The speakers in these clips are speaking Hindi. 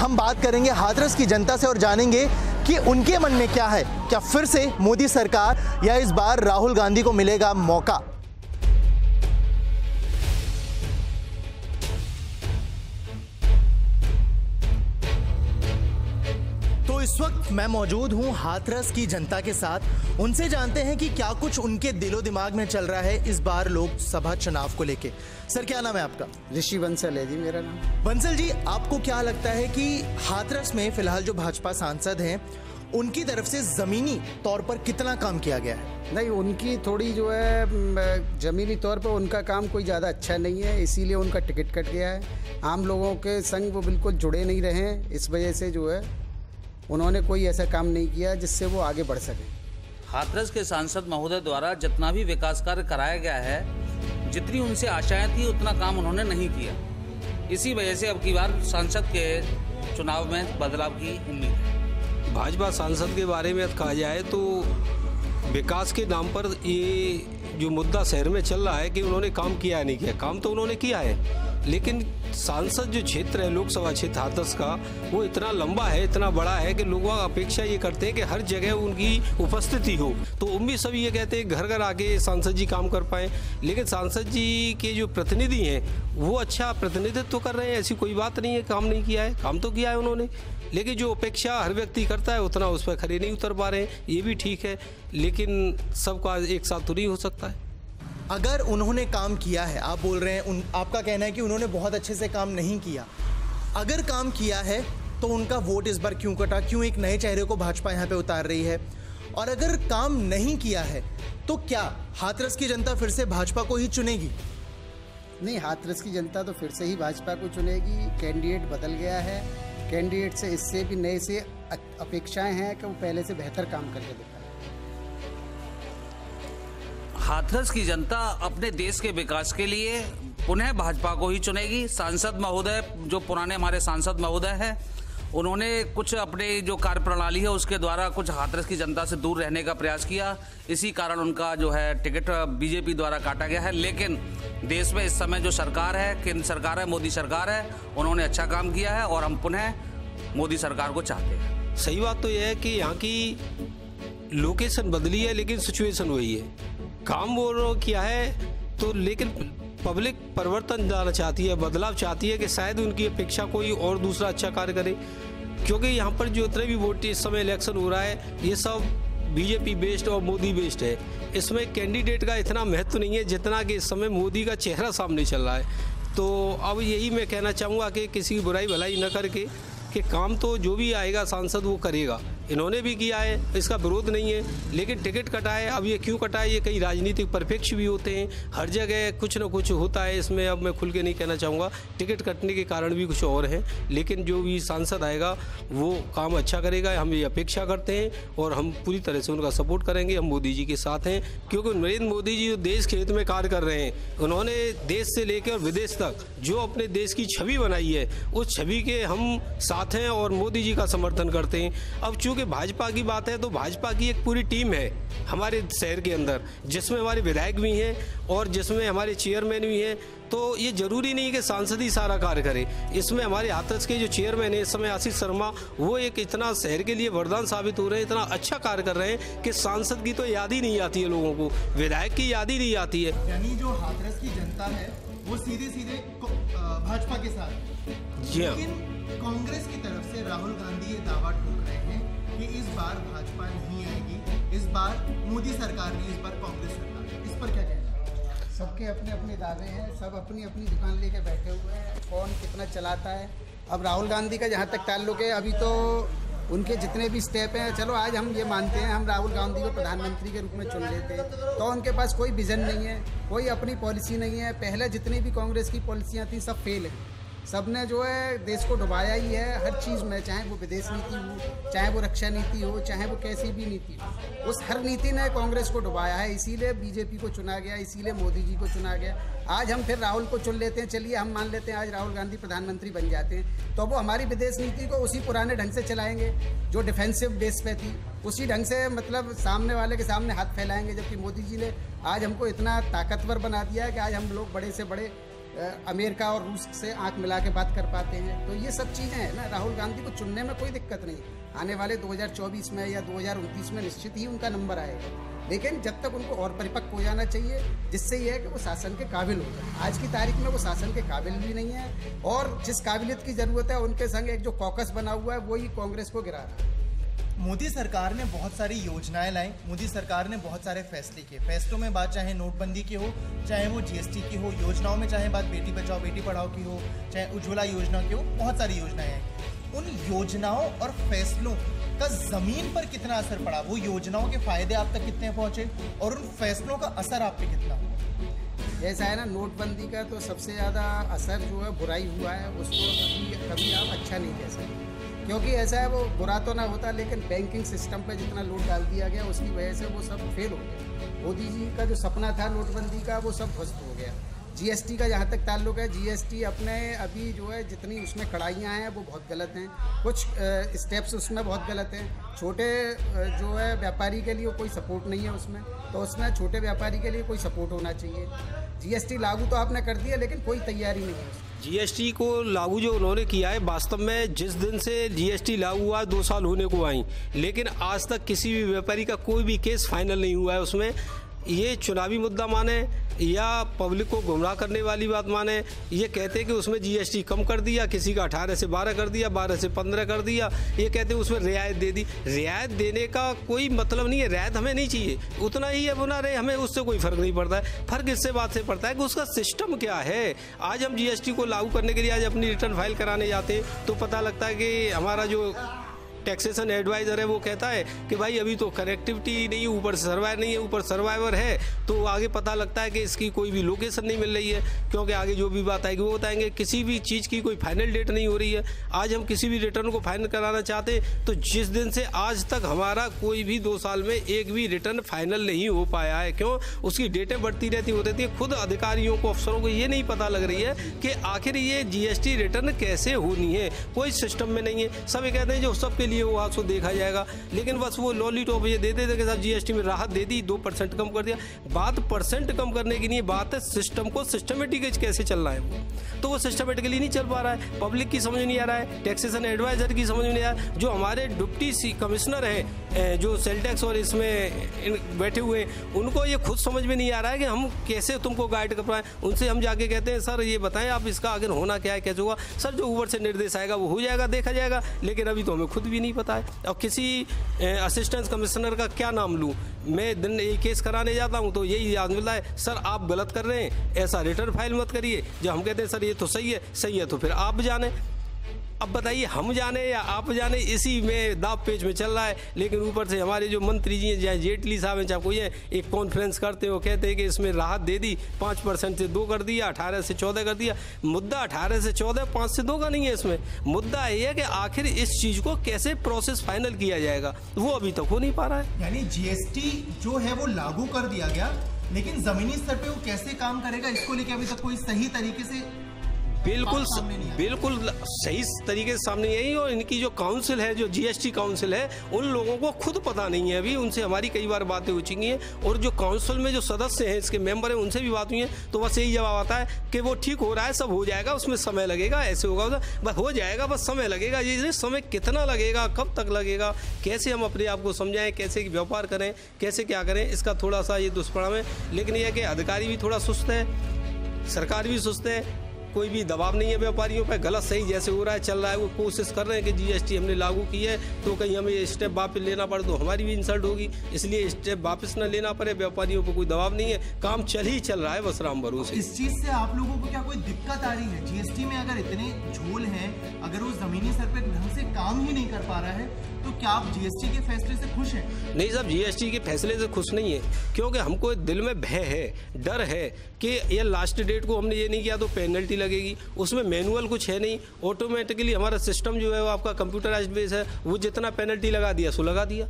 हम बात करेंगे हाथरस की जनता से और जानेंगे कि उनके मन में क्या है। क्या फिर से मोदी सरकार या इस बार राहुल गांधी को मिलेगा मौका? तो इस वक्त मैं मौजूद हूं हाथरस की जनता के साथ। उनसे जानते हैं कि क्या कुछ उनके दिलो दिमाग में चल रहा है इस बार लोकसभा चुनाव को लेके। सर, क्या नाम है आपका? ऋषि बंसल है जी मेरा नाम। बंसल जी, आपको क्या लगता है कि हाथरस में फिलहाल जो भाजपा सांसद हैं उनकी तरफ से जमीनी तौर पर कितना काम किया गया है? नहीं, उनकी थोड़ी जो है जमीनी तौर पर उनका काम कोई ज़्यादा अच्छा नहीं है, इसीलिए उनका टिकट कट गया है। आम लोगों के संग वो बिल्कुल जुड़े नहीं रहे, इस वजह से जो है उन्होंने कोई ऐसा काम नहीं किया जिससे वो आगे बढ़ सके। हाथरस के सांसद महोदय द्वारा जितना भी विकास कार्य कराया गया है, जितनी उनसे आशाएं थी उतना काम उन्होंने नहीं किया। इसी वजह से अब की बार सांसद के चुनाव में बदलाव की उम्मीद है। भाजपा सांसद के बारे में कहा जाए तो विकास के नाम पर ये जो मुद्दा शहर में चल रहा है कि उन्होंने काम किया नहीं किया, काम तो उन्होंने किया है, लेकिन सांसद जो क्षेत्र है लोकसभा क्षेत्र हाथरस का, वो इतना लंबा है, इतना बड़ा है कि लोगों अपेक्षा ये करते हैं कि हर जगह उनकी उपस्थिति हो। तो उम्मीद सभी ये कहते हैं घर घर आके सांसद जी काम कर पाएँ, लेकिन सांसद जी के जो प्रतिनिधि हैं वो अच्छा प्रतिनिधित्व तो कर रहे हैं, ऐसी कोई बात नहीं है काम नहीं किया है, काम तो किया है उन्होंने, लेकिन जो अपेक्षा हर व्यक्ति करता है उतना उस पर खरे नहीं उतर पा रहे हैं। ये भी ठीक है, लेकिन सबका एक साथ तो नहीं हो सकता है। अगर उन्होंने काम किया है, आप बोल रहे हैं, आपका कहना है कि उन्होंने बहुत अच्छे से काम नहीं किया। अगर काम किया है तो उनका वोट इस बार क्यों कटा? क्यों एक नए चेहरे को भाजपा यहाँ पे उतार रही है? और अगर काम नहीं किया है तो क्या हाथरस की जनता फिर से भाजपा को ही चुनेगी? नहीं, हाथरस की जनता तो फिर से ही भाजपा को चुनेगी। कैंडिडेट बदल गया है, कैंडिडेट से इससे भी नए से अपेक्षाएं हैं कि वो पहले से बेहतर काम करके दिखाए। हाथरस की जनता अपने देश के विकास के लिए पुनः भाजपा को ही चुनेगी। सांसद महोदय जो पुराने हमारे सांसद महोदय हैं, उन्होंने कुछ अपने जो कार्य प्रणाली है उसके द्वारा कुछ हाथरस की जनता से दूर रहने का प्रयास किया, इसी कारण उनका जो है टिकट बीजेपी द्वारा काटा गया है। लेकिन देश में इस समय जो सरकार है, केंद्र सरकार है, मोदी सरकार है, उन्होंने अच्छा काम किया है और हम पुनः मोदी सरकार को चाहते हैं। सही बात तो यह है कि यहाँ की लोकेशन बदली है लेकिन सिचुएशन वही है। काम वो किया है तो, लेकिन पब्लिक परिवर्तन जाना चाहती है, बदलाव चाहती है कि शायद उनकी अपेक्षा कोई और दूसरा अच्छा कार्य करे, क्योंकि यहाँ पर जो इतने भी वोट इस समय इलेक्शन हो रहा है ये सब बीजेपी बेस्ड और मोदी बेस्ड है। इसमें कैंडिडेट का इतना महत्व नहीं है जितना कि इस समय मोदी का चेहरा सामने चल रहा है। तो अब यही मैं कहना चाहूँगा कि किसी की बुराई भलाई न करके कि काम तो जो भी आएगा सांसद वो करेगा। इन्होंने भी किया है, इसका विरोध नहीं है, लेकिन टिकट कटा है। अब ये क्यों कटा है, ये कई राजनीतिक परिप्रेक्ष्य भी होते हैं, हर जगह कुछ न कुछ होता है इसमें। अब मैं खुल के नहीं कहना चाहूँगा, टिकट कटने के कारण भी कुछ और हैं, लेकिन जो भी सांसद आएगा वो काम अच्छा करेगा, हम ये अपेक्षा करते हैं और हम पूरी तरह से उनका सपोर्ट करेंगे। हम मोदी जी के साथ हैं, क्योंकि नरेंद्र मोदी जी जो देश के हित में कार्य कर रहे हैं, उन्होंने देश से लेकर विदेश तक जो अपने देश की छवि बनाई है, उस छवि के हम साथ हैं और मोदी जी का समर्थन करते हैं। अब चूँकि भाजपा की बात है तो भाजपा की एक पूरी टीम है हमारे शहर के अंदर, जिसमें हमारे विधायक भी हैं और जिसमें हमारे चेयरमैन भी हैं। तो ये जरूरी नहीं कि सांसद ही सारा कार्य करे, इसमें हमारे हाथरस के जो चेयरमैन है इस समय आशीष शर्मा, वो एक इतना शहर के लिए वरदान साबित हो रहे हैं, इतना अच्छा कार्य कर रहे हैं कि सांसद की तो याद ही नहीं आती है लोगों को, विधायक की याद ही नहीं आती है। यानी जो हाथरस की जनता है वो सीधे सीधे भाजपा के साथ। जी हाँ, लेकिन कांग्रेस की तरफ से राहुल गांधी ये दावा ठोक रहे हैं कि इस बार भाजपा नहीं आएगी, इस बार मोदी सरकार नहीं, इस बार कांग्रेस सरकार। इस पर क्या कहना है? सबके अपने अपने दावे हैं, सब अपनी अपनी दुकान लेके बैठे हुए हैं, कौन कितना चलाता है। अब राहुल गांधी का जहाँ तक ताल्लुक है, अभी तो उनके जितने भी स्टेप हैं, चलो आज हम ये मानते हैं हम राहुल गांधी को प्रधानमंत्री के रूप में चुन लेते हैं, तो उनके पास कोई विजन नहीं है, कोई अपनी पॉलिसी नहीं है। पहले जितनी भी कांग्रेस की पॉलिसियाँ थी सब फेल है, सबने जो है देश को डुबाया ही है हर चीज़ में, चाहे वो विदेश नीति हो, चाहे वो रक्षा नीति हो, चाहे वो कैसी भी नीति हो, उस हर नीति ने कांग्रेस को डुबाया है। इसीलिए बीजेपी को चुना गया, इसीलिए मोदी जी को चुना गया। आज हम फिर राहुल को चुन लेते हैं, चलिए हम मान लेते हैं आज राहुल गांधी प्रधानमंत्री बन जाते हैं, तो वो हमारी विदेश नीति को उसी पुराने ढंग से चलाएंगे जो डिफेंसिव बेस पे थी, उसी ढंग से मतलब सामने वाले के सामने हाथ फैलाएंगे। जबकि मोदी जी ने आज हमको इतना ताकतवर बना दिया है कि आज हम लोग बड़े से बड़े अमेरिका और रूस से आंख मिला के बात कर पाते हैं। तो ये सब चीज़ें हैं ना, राहुल गांधी को चुनने में कोई दिक्कत नहीं। आने वाले 2024 में या 2029 में निश्चित ही उनका नंबर आएगा, लेकिन जब तक उनको और परिपक्व हो जाना चाहिए, जिससे ये है कि वो शासन के काबिल हो जाए। आज की तारीख में वो शासन के काबिल भी नहीं है, और जिस काबिलियत की ज़रूरत है उनके संग एक जो कॉकस बना हुआ है वही कांग्रेस को गिरा रहा है। मोदी सरकार ने बहुत सारी योजनाएं लाई, मोदी सरकार ने बहुत सारे फैसले किए। फैसलों में बात चाहे नोटबंदी की हो, चाहे वो जीएसटी की हो, योजनाओं में चाहे बात बेटी बचाओ बेटी पढ़ाओ की हो, चाहे उज्ज्वला योजना की हो, बहुत सारी योजनाएं हैं। उन योजनाओं और फैसलों का जमीन पर कितना असर पड़ा, वो योजनाओं के फायदे आप तक कितने पहुंचे और उन फैसलों का असर आप पे कितना हुआ? जैसा है ना, नोटबंदी का तो सबसे ज़्यादा असर जो है बुराई हुआ है, उसको कभी आप अच्छा नहीं कह सकते, क्योंकि ऐसा है वो बुरा तो ना होता, लेकिन बैंकिंग सिस्टम पे जितना लोड डाल दिया गया उसकी वजह से वो सब फेल हो गया। मोदी जी का जो सपना था नोटबंदी का वो सब ध्वस्त हो गया। जीएसटी का जहाँ तक ताल्लुक है, जीएसटी अपने अभी जो है जितनी उसमें कड़ाइयाँ हैं वो बहुत गलत हैं, कुछ स्टेप्स उसमें बहुत गलत हैं। छोटे जो है व्यापारी के लिए कोई सपोर्ट नहीं है उसमें, तो उसमें छोटे व्यापारी के लिए कोई सपोर्ट होना चाहिए। जीएसटी लागू तो आपने कर दिया, लेकिन कोई तैयारी नहीं है। जीएसटी को लागू जो उन्होंने किया है, वास्तव में जिस दिन से जीएसटी लागू हुआ 2 साल होने को आई, लेकिन आज तक किसी भी व्यापारी का कोई भी केस फाइनल नहीं हुआ है उसमें। ये चुनावी मुद्दा माने या पब्लिक को गुमराह करने वाली बात माने, ये कहते हैं कि उसमें जीएसटी कम कर दिया, किसी का 18 से 12 कर दिया, 12 से 15 कर दिया, ये कहते हैं उसमें रियायत दे दी। रियायत देने का कोई मतलब नहीं है, रियायत हमें नहीं चाहिए, उतना ही है बना रहे, हमें उससे कोई फर्क नहीं पड़ता है। फर्क इससे बात से पड़ता है कि उसका सिस्टम क्या है। आज हम जीएसटी को लागू करने के लिए आज अपनी रिटर्न फाइल कराने जाते हैं तो पता लगता है कि हमारा जो टैक्सेशन एडवाइज़र है वो कहता है कि भाई अभी तो कनेक्टिविटी नहीं है, ऊपर सर्वाइवर नहीं है, ऊपर सर्वाइवर है, तो आगे पता लगता है कि इसकी कोई भी लोकेशन नहीं मिल रही है, क्योंकि आगे जो भी बात आएगी वो बताएंगे। किसी भी चीज़ की कोई फाइनल डेट नहीं हो रही है। आज हम किसी भी रिटर्न को फाइनल कराना चाहते तो जिस दिन से आज तक हमारा कोई भी 2 साल में एक भी रिटर्न फाइनल नहीं हो पाया है। क्यों? उसकी डेटें बढ़ती रहती होती है। खुद अधिकारियों को, अफसरों को ये नहीं पता लग रही है कि आखिर ये जीएसटी रिटर्न कैसे होनी है, कोई सिस्टम में नहीं है। सब ये कहते हैं जो सबके लिए वो आज को देखा जाएगा, लेकिन बस वो लॉलीटॉप ये दे देते कि साहब जीएसटी में राहत दे दी, 2% कम कर दिया। बात परसेंट कम करने की नहीं, बात है सिस्टम को सिस्टमेटिक कैसे चलना है वो, तो वो सिस्टमेटिकली नहीं चल पा रहा है। पब्लिक की समझ नहीं आ रहा है, टैक्सेशन एडवाइजर की समझ नहीं आ रहा है। जो हमारे डिप्टी कमिश्नर हैं जो सेल टैक्स और इसमें बैठे हुए हैं, उनको ये खुद समझ में नहीं आ रहा है कि हम कैसे तुमको गाइड कर पाएँ। उनसे हम जाके कहते हैं सर ये बताएं आप इसका आगे होना क्या है, कैसे होगा। सर जो ऊपर से निर्देश आएगा वो हो जाएगा, देखा जाएगा, लेकिन अभी तो हमें खुद भी नहीं पता है। और किसी असिस्टेंट कमिश्नर का क्या नाम लूँ, मैं दिन ये केस कराने जाता हूँ तो यही याद मिलता है सर आप गलत कर रहे हैं, ऐसा रिटर्न फाइल मत करिए। जब हम कहते हैं सर ये तो सही है तो फिर आप जाने। अब बताइए हम जाने या आप जाने, इसी में दाव पेच में चल रहा है। लेकिन ऊपर से हमारे जो मंत्री जी हैं, चाहे जेटली साहब हैं, चाहे कोई है, एक कॉन्फ्रेंस करते हो, कहते हैं कि इसमें राहत दे दी, 5% से 2 कर दिया, 18 से 14 कर दिया। मुद्दा 18 से 14, 5 से 2 का नहीं है। इसमें मुद्दा ये है कि आखिर इस चीज़ को कैसे प्रोसेस फाइनल किया जाएगा, वो अभी तक हो नहीं पा रहा है। यानी जीएसटी जो है वो लागू कर दिया गया, लेकिन जमीनी स्तर पे वो कैसे काम करेगा इसको लेकर अभी तक कोई सही तरीके से बिल्कुल सही तरीके से सामने यही। और इनकी जो काउंसिल है, जो जीएसटी काउंसिल है, उन लोगों को खुद पता नहीं है अभी। उनसे हमारी कई बार बातें हो चुकी हैं, और जो काउंसिल में जो सदस्य हैं, इसके मेंबर हैं, उनसे भी बात हुई है, तो बस यही जवाब आता है कि वो ठीक हो रहा है, सब हो जाएगा, उसमें समय लगेगा, ऐसे होगा, बस हो जाएगा, बस समय लगेगा। ये समय कितना लगेगा, कब तक लगेगा, कैसे हम अपने आप को समझाएं, कैसे व्यापार करें, कैसे क्या करें, इसका थोड़ा सा ये दुष्परिणाम है। लेकिन यह है कि अधिकारी भी थोड़ा सुस्त है, सरकार भी सुस्त है, कोई भी दबाव नहीं है व्यापारियों पर। गलत सही जैसे हो रहा है, चल रहा है, वो कोशिश कर रहे हैं कि जीएसटी हमने लागू की है तो कहीं हमें स्टेप वापस लेना पड़े तो हमारी भी इंसल्ट होगी, इसलिए स्टेप वापस न लेना पड़े। व्यापारियों पर कोई दबाव नहीं है, काम चल ही चल रहा है बस राम भरोसे। इस चीज से आप लोगों को क्या कोई दिक्कत आ रही है? जीएसटी में अगर इतने झोल हैं, अगर वो जमीनी स्तर पर ढंग से काम ही नहीं कर पा रहा है, तो क्या आप जीएसटी के फैसले से खुश हैं? नहीं साहब, जीएसटी के फैसले से खुश नहीं है, क्योंकि हमको दिल में भय है, डर है कि ये लास्ट डेट को हमने ये नहीं किया तो पेनल्टी लगेगी। उसमें मैनुअल कुछ है नहीं, ऑटोमेटिकली हमारा सिस्टम जो है वो आपका कंप्यूटराइज्ड बेस है, वो जितना पेनल्टी लगा दिया सो लगा दिया।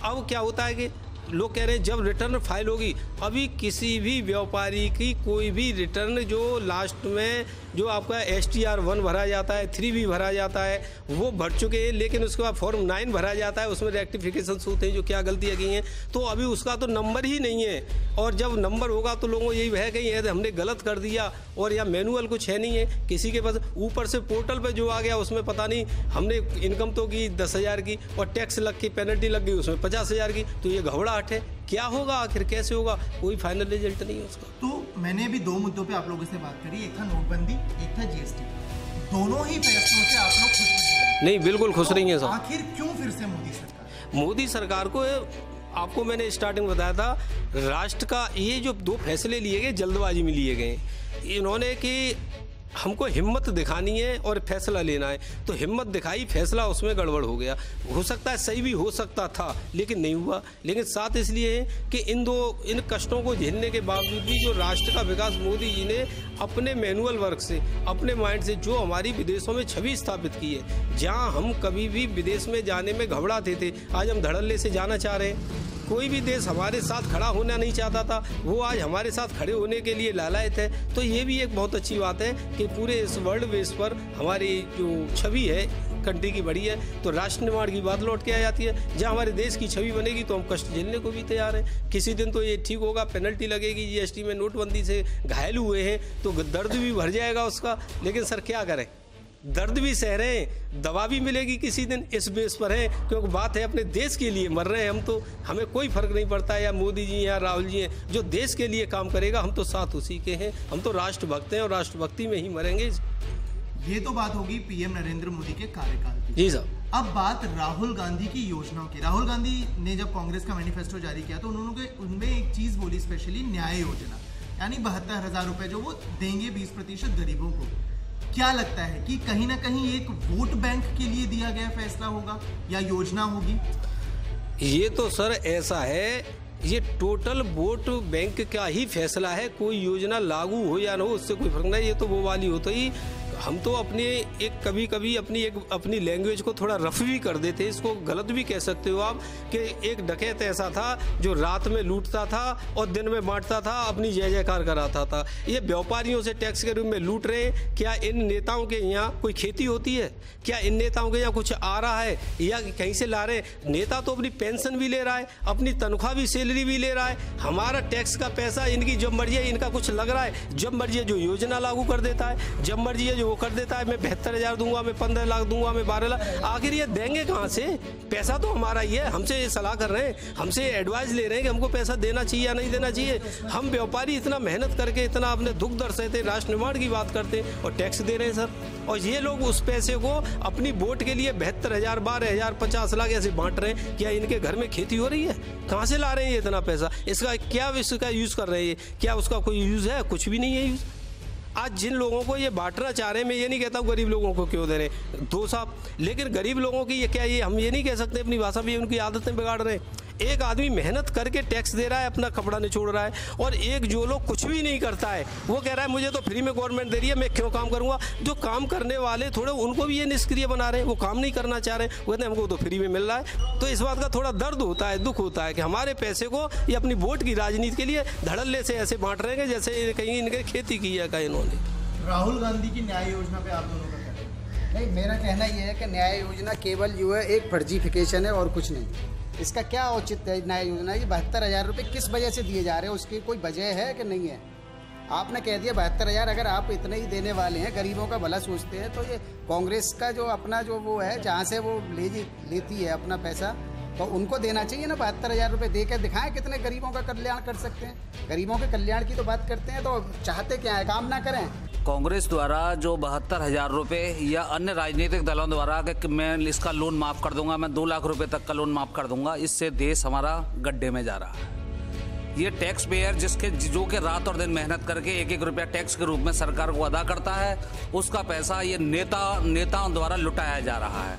अब क्या होता है कि लोग कह रहे हैं जब रिटर्न फाइल होगी, अभी किसी भी व्यापारी की कोई भी रिटर्न जो लास्ट में जो आपका STR 1 भरा जाता है, 3B भरा जाता है, वो भर चुके हैं, लेकिन उसके बाद फॉर्म 9 भरा जाता है, उसमें रेक्टिफिकेशन होते हैं जो क्या गलतियाँ की हैं, तो अभी उसका तो नंबर ही नहीं है। और जब नंबर होगा तो लोगों को यही वह कहीं है हमने गलत कर दिया, और या मैनुअल कुछ है नहीं है किसी के पास। ऊपर से पोर्टल पे जो आ गया उसमें पता नहीं, हमने इनकम तो की 10,000 की और टैक्स लग के पेनल्टी लग गई उसमें 50,000 की, तो ये घबराहट है। क्या होगा आखिर, कैसे होगा, कोई फाइनल रिजल्ट नहीं है उसका। तो मैंने अभी 2 मुद्दों पे आप लोगों से बात करी, एक था नोटबंदी, एक था GST। दोनों ही फैसलों से आप लोग खुश नहीं, बिल्कुल खुश नहीं है सर। आखिर क्यों फिर से मोदी सरकार को, आपको मैंने स्टार्टिंग में बताया था, राष्ट्र का ये जो 2 फैसले लिए गए जल्दबाजी में लिए गए, इन्होंने कि हमको हिम्मत दिखानी है और फैसला लेना है, तो हिम्मत दिखाई, फैसला उसमें गड़बड़ हो गया। हो सकता है सही भी हो सकता था, लेकिन नहीं हुआ। लेकिन साथ इसलिए है कि इन कष्टों को झेलने के बावजूद भी जो राष्ट्र का विकास मोदी जी ने अपने मैनुअल वर्क से, अपने माइंड से जो हमारी विदेशों में छवि स्थापित की है, जहाँ हम कभी भी विदेश में जाने में घबराते थे, आज हम धड़ल्ले से जाना चाह रहे हैं। कोई भी देश हमारे साथ खड़ा होना नहीं चाहता था, वो आज हमारे साथ खड़े होने के लिए लालायत है। तो ये भी एक बहुत अच्छी बात है कि पूरे इस वर्ल्ड बेस पर हमारी जो छवि है कंट्री की बढ़ी है। तो राष्ट्र निर्माण की बात लौट के आ जाती है, जहाँ हमारे देश की छवि बनेगी तो हम कष्ट झेलने को भी तैयार हैं। किसी दिन तो ये ठीक होगा, पेनल्टी लगेगी, GST में नोटबंदी से घायल हुए हैं तो दर्द भी भर जाएगा उसका, लेकिन सर क्या करें, दर्द भी सह रहे हैं, दवा भी मिलेगी किसी दिन, इस बेस पर है। क्योंकि बात है अपने देश के लिए मर रहे हैं हम, तो हमें कोई फर्क नहीं पड़ता है या मोदी जी या राहुल जी हैं, जो देश के लिए काम करेगा हम तो साथ उसी के हैं। हम तो राष्ट्रभक्त हैं और राष्ट्रभक्ति में ही मरेंगे। ये तो बात होगी PM नरेंद्र मोदी के कार्यकाल की। जी सर। अब बात राहुल गांधी की योजनाओं की। राहुल गांधी ने जब कांग्रेस का मैनिफेस्टो जारी किया तो उन्होंने उनमें एक चीज बोली, स्पेशली न्याय योजना, यानी 72,000 रुपए जो वो देंगे 20% गरीबों को। क्या लगता है कि कहीं ना कहीं एक वोट बैंक के लिए दिया गया फैसला होगा या योजना होगी? ये तो सर ऐसा है, ये टोटल वोट बैंक का ही फैसला है। कोई योजना लागू हो या ना हो उससे कोई फर्क नहीं। ये तो वो वाली होता ही, हम तो अपने एक कभी कभी अपनी लैंग्वेज को थोड़ा रफ भी कर देते हैं, इसको गलत भी कह सकते हो आप, कि एक डकैत ऐसा था जो रात में लूटता था और दिन में बांटता था, अपनी जय जयकार कराता था। ये व्यापारियों से टैक्स के रूप में लूट रहे हैं। क्या इन नेताओं के यहाँ कोई खेती होती है? क्या इन नेताओं के यहाँ कुछ आ रहा है या कहीं से ला रहे हैं? नेता तो अपनी पेंशन भी ले रहा है, अपनी तनख्वाह भी, सैलरी भी ले रहा है। हमारा टैक्स का पैसा इनकी जब मर्जी है, इनका कुछ लग रहा है, जब मर्जी है जो योजना लागू कर देता है, जब मर्जी है जो वो कर देता है। मैं 72,000 दूंगा, मैं 15 लाख दूंगा, मैं 12 लाख। आखिर ये देंगे कहाँ से? पैसा तो हमारा ही है, हमसे ये सलाह कर रहे हैं, हमसे एडवाइस ले रहे हैं कि हमको पैसा देना चाहिए या नहीं देना चाहिए। हम व्यापारी इतना मेहनत करके, इतना अपने दुख दर्द सहते, राष्ट्र निर्माण की बात करते हैं और टैक्स दे रहे हैं सर। और ये लोग उस पैसे को अपनी वोट के लिए 72,000, 12,000, 50 लाख ऐसे बांट रहे हैं। क्या इनके घर में खेती हो रही है? कहाँ से ला रहे हैं ये इतना पैसा? इसका क्या इसका यूज कर रहे हैं? क्या उसका कोई यूज है? कुछ भी नहीं है यूज। आज जिन लोगों को ये बांटना चाह रहे हैं, मैं ये नहीं कहता हूँ गरीब लोगों को क्यों दे रहे हैं, दो साहब, लेकिन गरीब लोगों की ये क्या, ये हम ये नहीं कह सकते अपनी भाषा में उनकी आदतें बिगाड़ रहे हैं। एक आदमी मेहनत करके टैक्स दे रहा है, अपना कपड़ा निचोड़ रहा है, और एक जो लोग कुछ भी नहीं करता है वो कह रहा है मुझे तो फ्री में गवर्नमेंट दे रही है, मैं क्यों काम करूंगा। जो काम करने वाले थोड़े उनको भी ये निष्क्रिय बना रहे हैं, वो काम नहीं करना चाह रहे हैं, वो कहते हैं हमको तो फ्री में मिल रहा है। तो इस बात का थोड़ा दर्द होता है, दुख होता है कि हमारे पैसे को ये अपनी वोट की राजनीति के लिए धड़ल्ले से ऐसे बांट रहे हैं जैसे कहीं इनके खेती की है कहीं इन्होंने। राहुल गांधी की न्याय योजना पे आप दोनों का कहना? नहीं, मेरा कहना ये है कि न्याय योजना केवल जो है एक फर्जीफिकेशन है और कुछ नहीं। इसका क्या औचित्य है न्याय योजना? ये 72,000 रुपये किस वजह से दिए जा रहे हैं, उसकी कोई वजह है कि नहीं है? आपने कह दिया 72,000, अगर आप इतने ही देने वाले हैं, गरीबों का भला सोचते हैं, तो ये कांग्रेस का जो अपना जो वो है, जहाँ से वो लेती है अपना पैसा, तो उनको देना चाहिए ना। 72,000 रुपये दे के दिखाएं कितने गरीबों का कल्याण कर सकते हैं। गरीबों के कल्याण की तो बात करते हैं, तो चाहते क्या है, काम ना करें। कांग्रेस द्वारा जो 72,000 रुपये या अन्य राजनीतिक दलों द्वारा कि मैं इसका लोन माफ़ कर दूंगा, मैं 2 लाख रुपए तक का लोन माफ़ कर दूंगा, इससे देश हमारा गड्ढे में जा रहा है। ये टैक्स पेयर जो कि रात और दिन मेहनत करके 1-1 रुपया टैक्स के रूप में सरकार को अदा करता है, उसका पैसा ये नेताओं द्वारा लुटाया जा रहा है।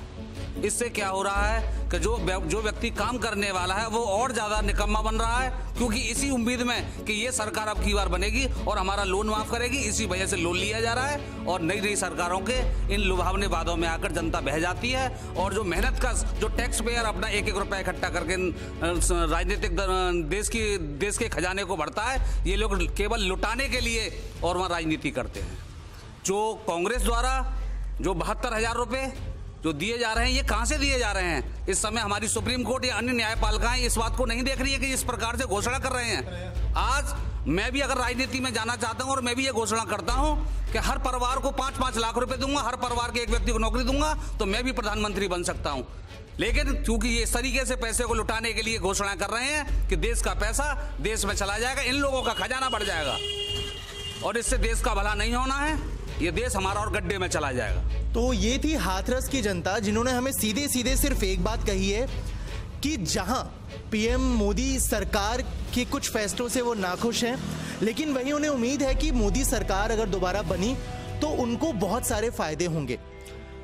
इससे क्या हो रहा है कि जो व्यक्ति काम करने वाला है वो और ज्यादा निकम्मा बन रहा है, क्योंकि इसी उम्मीद में कि ये सरकार अब की बार बनेगी और हमारा लोन माफ करेगी, इसी वजह से लोन लिया जा रहा है और नई नई सरकारों के इन लुभावने वादों में आकर जनता बह जाती है। और जो मेहनत का जो टैक्स पेयर अपना एक एक रुपया इकट्ठा करके राजनीतिक देश के खजाने को बढ़ता है, ये लोग केवल लुटाने के लिए और वहाँ राजनीति करते हैं। जो कांग्रेस द्वारा जो 72,000 रुपये जो दिए जा रहे हैं, ये कहां से दिए जा रहे हैं? इस समय हमारी सुप्रीम कोर्ट या अन्य न्यायपालिकाएं इस बात को नहीं देख रही है कि इस प्रकार से घोषणा कर रहे हैं। आज मैं भी अगर राजनीति में जाना चाहता हूं और मैं भी ये घोषणा करता हूं कि हर परिवार को 5-5 लाख रुपए दूंगा, हर परिवार के एक व्यक्ति को नौकरी दूंगा, तो मैं भी प्रधानमंत्री बन सकता हूं। लेकिन क्योंकि ये इस तरीके से पैसे को लुटाने के लिए घोषणा कर रहे हैं कि देश का पैसा देश में चला जाएगा, इन लोगों का खजाना बढ़ जाएगा और इससे देश का भला नहीं होना है, ये देश हमारा और गड्ढे में चला जाएगा। तो ये थी हाथरस की जनता जिन्होंने हमें सीधे सीधे सिर्फ एक बात कही है कि जहां पीएम मोदी सरकार के कुछ फैसलों से वो नाखुश हैं, लेकिन वही उन्हें उम्मीद है कि मोदी सरकार अगर दोबारा बनी तो उनको बहुत सारे फायदे होंगे।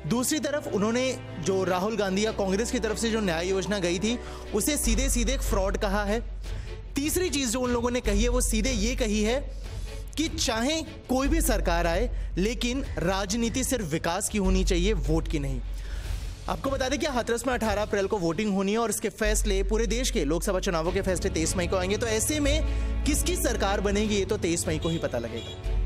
दूसरी तरफ उन्होंने जो राहुल गांधी या कांग्रेस की तरफ से जो न्याय योजना गई थी उसे सीधे सीधे फ्रॉड कहा है। तीसरी चीज जो उन लोगों ने कही है वो सीधे ये कही है कि चाहे कोई भी सरकार आए, लेकिन राजनीति सिर्फ विकास की होनी चाहिए, वोट की नहीं। आपको बता दें कि हाथरस में 18 अप्रैल को वोटिंग होनी है और इसके फैसले पूरे देश के लोकसभा चुनावों के फैसले 23 मई को आएंगे। तो ऐसे में किसकी सरकार बनेगी ये तो 23 मई को ही पता लगेगा।